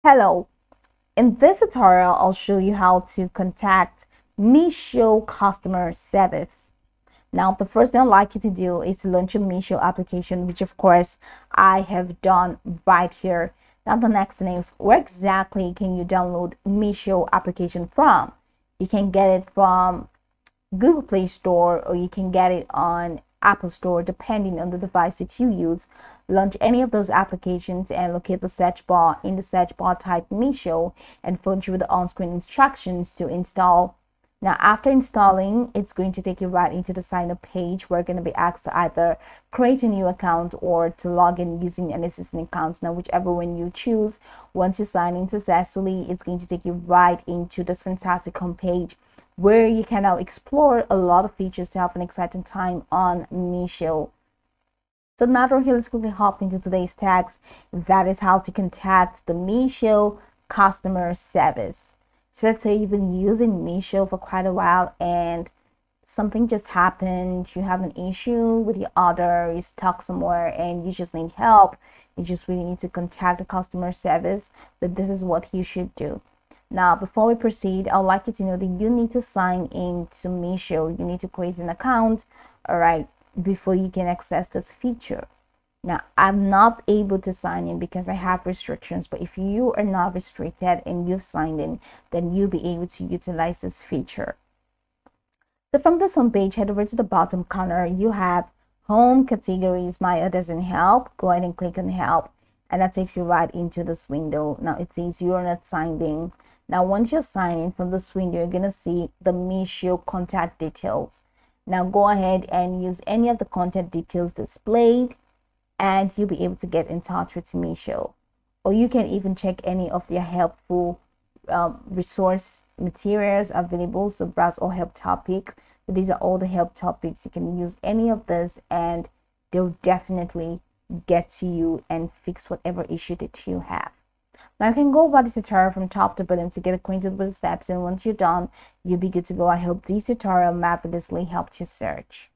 Hello, in this tutorial, I'll show you how to contact Meesho customer service. Now, the first thing I'd like you to do is to launch a Meesho application, which of course I have done right here. Now, the next thing is, where exactly can you download Meesho application from? You can get it from Google Play Store, or you can get it on Apple Store, depending on the device that you use. Launch any of those applications and locate the search bar. In the search bar, type Meesho and follow through the on-screen instructions to install. Now, after installing, it's going to take you right into the sign up page. We're going to be asked to either create a new account or to log in using an existing account. Now, whichever one you choose, once you sign in successfully, it's going to take you right into this fantastic homepage where you can now explore a lot of features to have an exciting time on Meesho. So now we're here, let's quickly hop into today's tags. That is how to contact the Meesho customer service. So let's say you've been using Meesho for quite a while and something just happened. You have an issue with your order, you're stuck somewhere and you just need help. You just really need to contact the customer service. But this is what you should do. Now, before we proceed, I would like you to know that you need to sign in to Meesho. You need to create an account, all right, before you can access this feature. Now, I'm not able to sign in because I have restrictions, but if you are not restricted and you've signed in, then you'll be able to utilize this feature. So from this homepage, head over to the bottom corner. You have home categories, my others, and help. Go ahead and click on help, and that takes you right into this window. Now it says you're not signed in. Now, once you're signed in from this window, you're going to see the Meesho contact details. Now, go ahead and use any of the contact details displayed, and you'll be able to get in touch with Meesho. Or you can even check any of their helpful resource materials available. So browse all help topics. So these are all the help topics. You can use any of this, and they'll definitely get to you and fix whatever issue that you have. Now, you can go over this tutorial from top to bottom to get acquainted with the steps, and once you're done, you'll be good to go. I hope this tutorial marvelously helped you search.